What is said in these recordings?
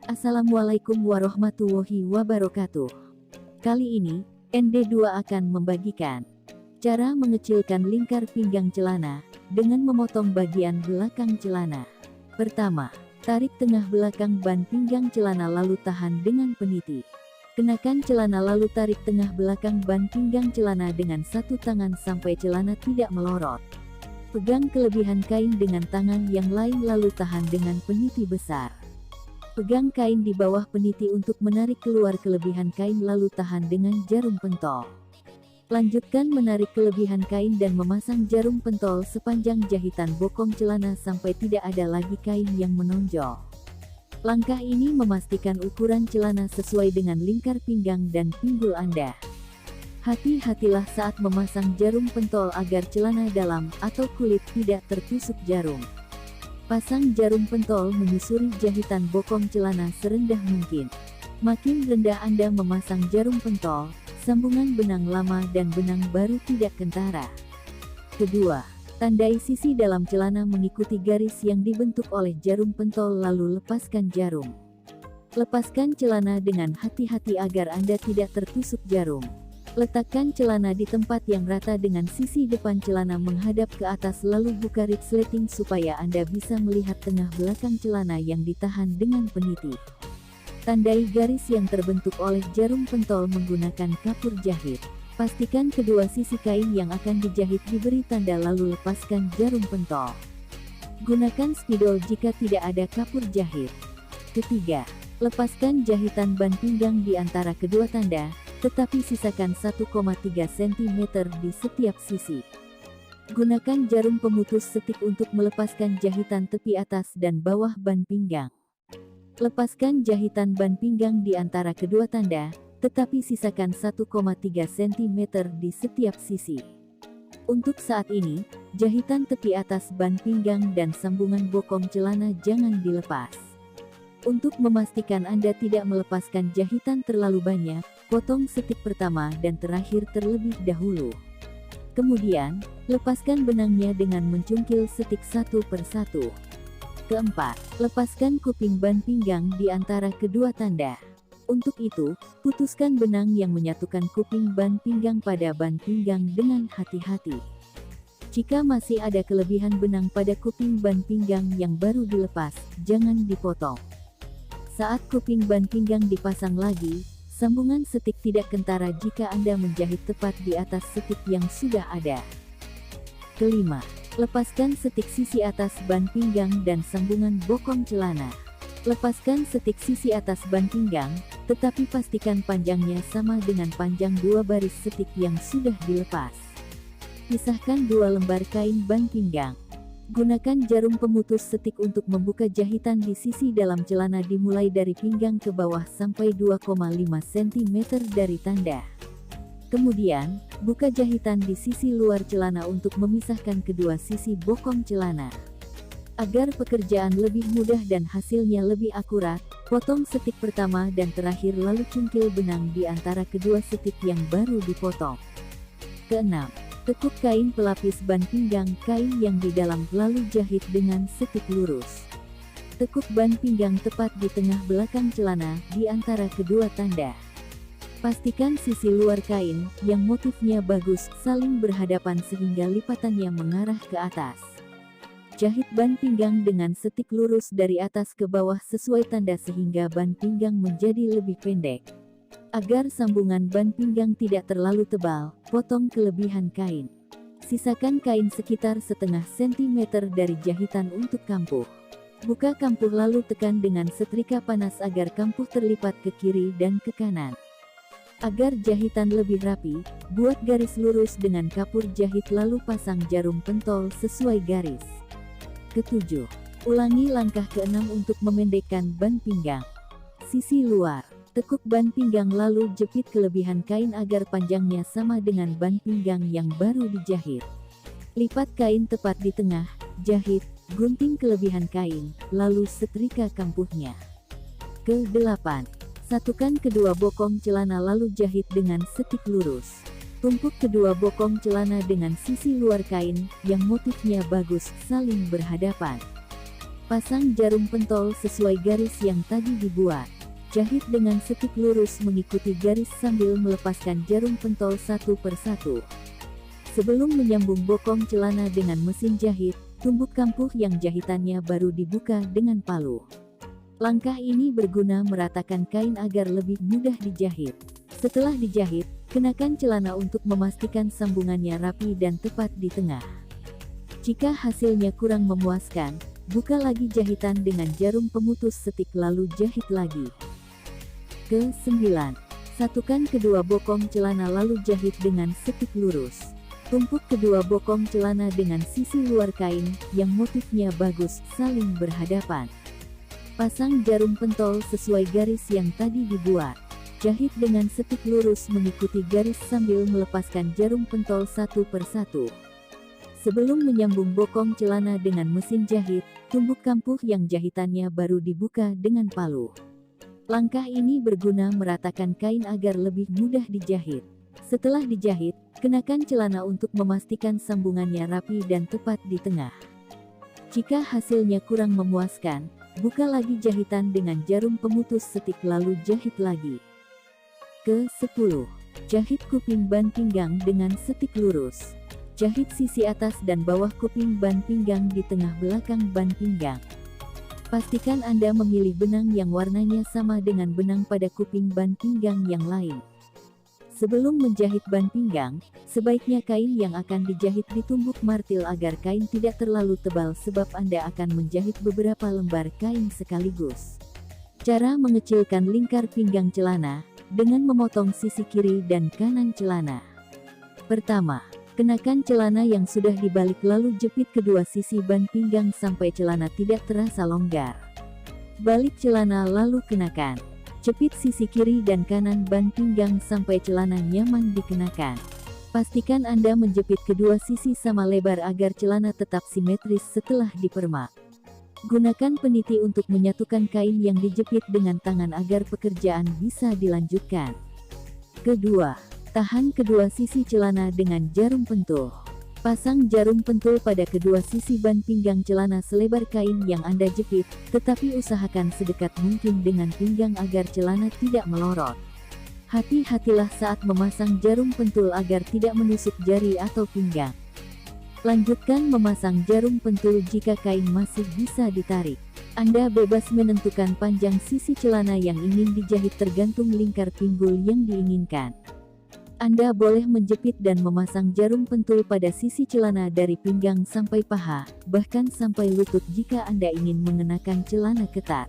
Assalamualaikum warahmatullahi wabarakatuh. Kali ini, ND2 akan membagikan cara mengecilkan lingkar pinggang celana dengan memotong bagian belakang celana. Pertama, tarik tengah belakang ban pinggang celana lalu tahan dengan peniti. Kenakan celana lalu tarik tengah belakang ban pinggang celana dengan satu tangan sampai celana tidak melorot. Pegang kelebihan kain dengan tangan yang lain lalu tahan dengan peniti besar. Pegang kain di bawah peniti untuk menarik keluar kelebihan kain lalu tahan dengan jarum pentol. Lanjutkan menarik kelebihan kain dan memasang jarum pentol sepanjang jahitan bokong celana sampai tidak ada lagi kain yang menonjol. Langkah ini memastikan ukuran celana sesuai dengan lingkar pinggang dan pinggul Anda. Hati-hatilah saat memasang jarum pentol agar celana dalam atau kulit tidak tertusuk jarum. Pasang jarum pentol menyusuri jahitan bokong celana serendah mungkin. Makin rendah Anda memasang jarum pentol, sambungan benang lama dan benang baru tidak kentara. Kedua, tandai sisi dalam celana mengikuti garis yang dibentuk oleh jarum pentol lalu lepaskan jarum. Lepaskan celana dengan hati-hati agar Anda tidak tertusuk jarum. Letakkan celana di tempat yang rata dengan sisi depan celana menghadap ke atas lalu buka resleting supaya Anda bisa melihat tengah belakang celana yang ditahan dengan peniti. Tandai garis yang terbentuk oleh jarum pentol menggunakan kapur jahit. Pastikan kedua sisi kain yang akan dijahit diberi tanda lalu lepaskan jarum pentol. Gunakan spidol jika tidak ada kapur jahit. Ketiga, lepaskan jahitan ban pinggang di antara kedua tanda, tetapi sisakan 1,3 cm di setiap sisi. Gunakan jarum pemutus setik untuk melepaskan jahitan tepi atas dan bawah ban pinggang. Lepaskan jahitan ban pinggang di antara kedua tanda, tetapi sisakan 1,3 cm di setiap sisi. Untuk saat ini, jahitan tepi atas ban pinggang dan sambungan bokong celana jangan dilepas. Untuk memastikan Anda tidak melepaskan jahitan terlalu banyak, potong setik pertama dan terakhir terlebih dahulu. Kemudian, lepaskan benangnya dengan mencungkil setik satu per satu. Keempat, lepaskan kuping ban pinggang di antara kedua tanda. Untuk itu, putuskan benang yang menyatukan kuping ban pinggang pada ban pinggang dengan hati-hati. Jika masih ada kelebihan benang pada kuping ban pinggang yang baru dilepas, jangan dipotong. Saat kuping ban pinggang dipasang lagi, sambungan setik tidak kentara jika Anda menjahit tepat di atas setik yang sudah ada. Kelima, lepaskan setik sisi atas ban pinggang dan sambungan bokong celana. Lepaskan setik sisi atas ban pinggang, tetapi pastikan panjangnya sama dengan panjang dua baris setik yang sudah dilepas. Pisahkan dua lembar kain ban pinggang. Gunakan jarum pemutus setik untuk membuka jahitan di sisi dalam celana dimulai dari pinggang ke bawah sampai 2,5 cm dari tanda. Kemudian, buka jahitan di sisi luar celana untuk memisahkan kedua sisi bokong celana. Agar pekerjaan lebih mudah dan hasilnya lebih akurat, potong setik pertama dan terakhir lalu cungkil benang di antara kedua setik yang baru dipotong. Keenam, tekuk kain pelapis ban pinggang kain yang di dalam lalu jahit dengan setik lurus. Tekuk ban pinggang tepat di tengah belakang celana di antara kedua tanda. Pastikan sisi luar kain yang motifnya bagus saling berhadapan sehingga lipatannya mengarah ke atas. Jahit ban pinggang dengan setik lurus dari atas ke bawah sesuai tanda sehingga ban pinggang menjadi lebih pendek. Agar sambungan ban pinggang tidak terlalu tebal, potong kelebihan kain. Sisakan kain sekitar setengah sentimeter dari jahitan untuk kampuh. Buka kampuh lalu tekan dengan setrika panas agar kampuh terlipat ke kiri dan ke kanan. Agar jahitan lebih rapi, buat garis lurus dengan kapur jahit lalu pasang jarum pentol sesuai garis. Ketujuh, ulangi langkah keenam untuk memendekkan ban pinggang. Sisi luar. Tekuk ban pinggang lalu jepit kelebihan kain agar panjangnya sama dengan ban pinggang yang baru dijahit. Lipat kain tepat di tengah, jahit, gunting kelebihan kain, lalu setrika kampuhnya. Ke-8. Satukan kedua bokong celana lalu jahit dengan setik lurus. Tumpuk kedua bokong celana dengan sisi luar kain, yang motifnya bagus, saling berhadapan. Pasang jarum pentol sesuai garis yang tadi dibuat. Jahit dengan setik lurus mengikuti garis sambil melepaskan jarum pentol satu persatu. Sebelum menyambung bokong celana dengan mesin jahit, tumbuk kampuh yang jahitannya baru dibuka dengan palu. Langkah ini berguna meratakan kain agar lebih mudah dijahit. Setelah dijahit, kenakan celana untuk memastikan sambungannya rapi dan tepat di tengah. Jika hasilnya kurang memuaskan, buka lagi jahitan dengan jarum pemutus setik lalu jahit lagi. Ke-9. Satukan kedua bokong celana lalu jahit dengan setik lurus. Tumpuk kedua bokong celana dengan sisi luar kain yang motifnya bagus saling berhadapan. Pasang jarum pentol sesuai garis yang tadi dibuat. Jahit dengan setik lurus mengikuti garis sambil melepaskan jarum pentol satu persatu. Sebelum menyambung bokong celana dengan mesin jahit, tumbuk kampuh yang jahitannya baru dibuka dengan palu. Langkah ini berguna meratakan kain agar lebih mudah dijahit. Setelah dijahit, kenakan celana untuk memastikan sambungannya rapi dan tepat di tengah. Jika hasilnya kurang memuaskan, buka lagi jahitan dengan jarum pemutus setik lalu jahit lagi. Ke-10. Jahit kuping ban pinggang dengan setik lurus. Jahit sisi atas dan bawah kuping ban pinggang di tengah belakang ban pinggang. Pastikan Anda memilih benang yang warnanya sama dengan benang pada kuping ban pinggang yang lain. Sebelum menjahit ban pinggang, sebaiknya kain yang akan dijahit ditumbuk martil agar kain tidak terlalu tebal sebab Anda akan menjahit beberapa lembar kain sekaligus. Cara mengecilkan lingkar pinggang celana dengan memotong sisi kiri dan kanan celana. Pertama, kenakan celana yang sudah dibalik lalu jepit kedua sisi ban pinggang sampai celana tidak terasa longgar. Balik celana lalu kenakan. Jepit sisi kiri dan kanan ban pinggang sampai celana nyaman dikenakan. Pastikan Anda menjepit kedua sisi sama lebar agar celana tetap simetris setelah dipermak. Gunakan peniti untuk menyatukan kain yang dijepit dengan tangan agar pekerjaan bisa dilanjutkan. Kedua, tahan kedua sisi celana dengan jarum pentul. Pasang jarum pentul pada kedua sisi ban pinggang celana selebar kain yang Anda jepit, tetapi usahakan sedekat mungkin dengan pinggang agar celana tidak melorot. Hati-hatilah saat memasang jarum pentul agar tidak menusuk jari atau pinggang. Lanjutkan memasang jarum pentul jika kain masih bisa ditarik. Anda bebas menentukan panjang sisi celana yang ingin dijahit tergantung lingkar pinggul yang diinginkan. Anda boleh menjepit dan memasang jarum pentul pada sisi celana dari pinggang sampai paha, bahkan sampai lutut jika Anda ingin mengenakan celana ketat.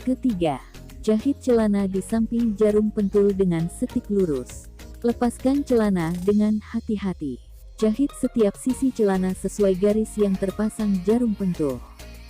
Ketiga, jahit celana di samping jarum pentul dengan setik lurus. Lepaskan celana dengan hati-hati. Jahit setiap sisi celana sesuai garis yang terpasang jarum pentul.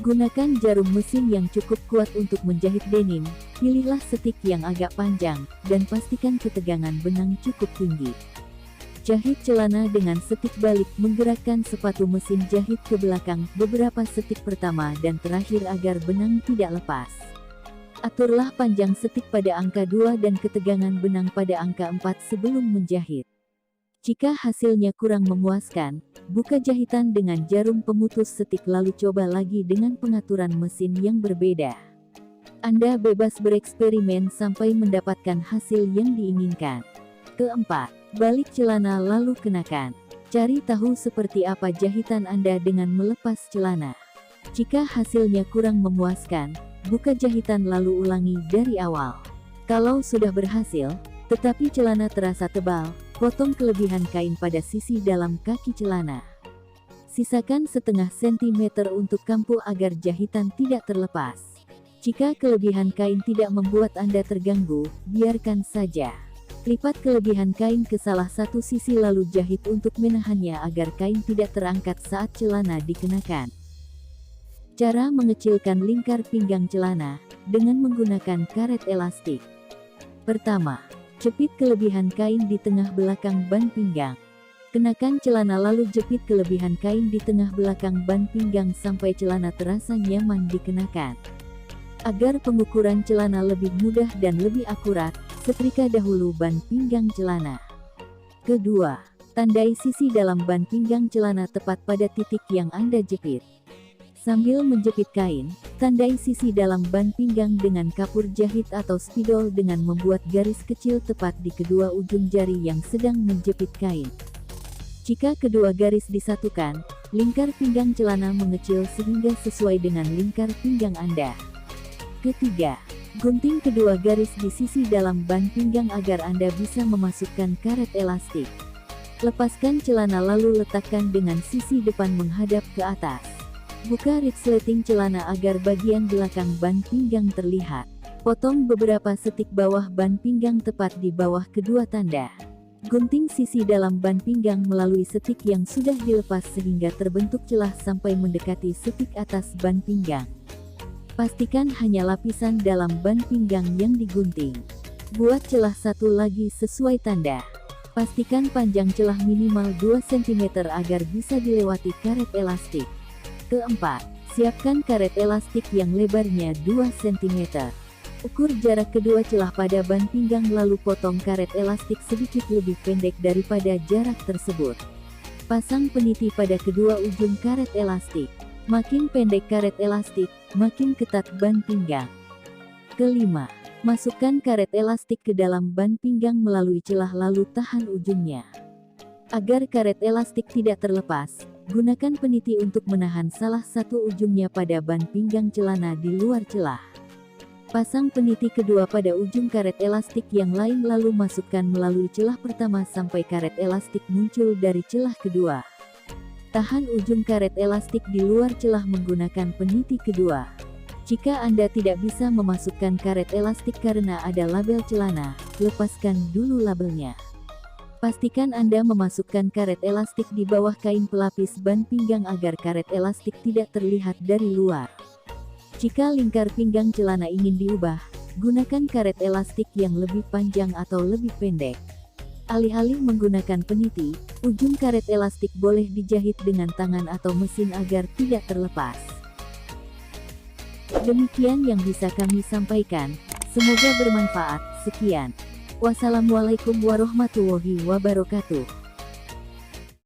Gunakan jarum mesin yang cukup kuat untuk menjahit denim, pilihlah setik yang agak panjang, dan pastikan ketegangan benang cukup tinggi. Jahit celana dengan setik balik menggerakkan sepatu mesin jahit ke belakang beberapa setik pertama dan terakhir agar benang tidak lepas. Aturlah panjang setik pada angka 2 dan ketegangan benang pada angka 4 sebelum menjahit. Jika hasilnya kurang memuaskan, buka jahitan dengan jarum pemutus setik lalu coba lagi dengan pengaturan mesin yang berbeda. Anda bebas bereksperimen sampai mendapatkan hasil yang diinginkan. Keempat, balik celana lalu kenakan. Cari tahu seperti apa jahitan Anda dengan melepas celana. Jika hasilnya kurang memuaskan, buka jahitan lalu ulangi dari awal. Kalau sudah berhasil, tetapi celana terasa tebal, potong kelebihan kain pada sisi dalam kaki celana. Sisakan setengah sentimeter untuk kampuh agar jahitan tidak terlepas. Jika kelebihan kain tidak membuat Anda terganggu, biarkan saja. Lipat kelebihan kain ke salah satu sisi lalu jahit untuk menahannya agar kain tidak terangkat saat celana dikenakan. Cara mengecilkan lingkar pinggang celana dengan menggunakan karet elastik. Pertama, jepit kelebihan kain di tengah belakang ban pinggang. Kenakan celana lalu jepit kelebihan kain di tengah belakang ban pinggang sampai celana terasa nyaman dikenakan. Agar pengukuran celana lebih mudah dan lebih akurat, setrika dahulu ban pinggang celana. Kedua, tandai sisi dalam ban pinggang celana tepat pada titik yang Anda jepit. Sambil menjepit kain, tandai sisi dalam ban pinggang dengan kapur jahit atau spidol dengan membuat garis kecil tepat di kedua ujung jari yang sedang menjepit kain. Jika kedua garis disatukan, lingkar pinggang celana mengecil sehingga sesuai dengan lingkar pinggang Anda. Ketiga, gunting kedua garis di sisi dalam ban pinggang agar Anda bisa memasukkan karet elastik. Lepaskan celana lalu letakkan dengan sisi depan menghadap ke atas. Buka resleting celana agar bagian belakang ban pinggang terlihat. Potong beberapa setik bawah ban pinggang tepat di bawah kedua tanda. Gunting sisi dalam ban pinggang melalui setik yang sudah dilepas sehingga terbentuk celah sampai mendekati setik atas ban pinggang. Pastikan hanya lapisan dalam ban pinggang yang digunting. Buat celah satu lagi sesuai tanda. Pastikan panjang celah minimal 2 cm agar bisa dilewati karet elastik. Keempat, siapkan karet elastik yang lebarnya 2 cm. Ukur jarak kedua celah pada ban pinggang lalu potong karet elastik sedikit lebih pendek daripada jarak tersebut. Pasang peniti pada kedua ujung karet elastik. Makin pendek karet elastik, makin ketat ban pinggang. Kelima, masukkan karet elastik ke dalam ban pinggang melalui celah lalu tahan ujungnya. Agar karet elastik tidak terlepas, gunakan peniti untuk menahan salah satu ujungnya pada ban pinggang celana di luar celah. Pasang peniti kedua pada ujung karet elastik yang lain lalu masukkan melalui celah pertama sampai karet elastik muncul dari celah kedua. Tahan ujung karet elastik di luar celah menggunakan peniti kedua. Jika Anda tidak bisa memasukkan karet elastik karena ada label celana, lepaskan dulu labelnya. Pastikan Anda memasukkan karet elastik di bawah kain pelapis ban pinggang agar karet elastik tidak terlihat dari luar. Jika lingkar pinggang celana ingin diubah, gunakan karet elastik yang lebih panjang atau lebih pendek. Alih-alih menggunakan peniti, ujung karet elastik boleh dijahit dengan tangan atau mesin agar tidak terlepas. Demikian yang bisa kami sampaikan, semoga bermanfaat. Sekian. Wassalamualaikum warahmatullahi wabarakatuh.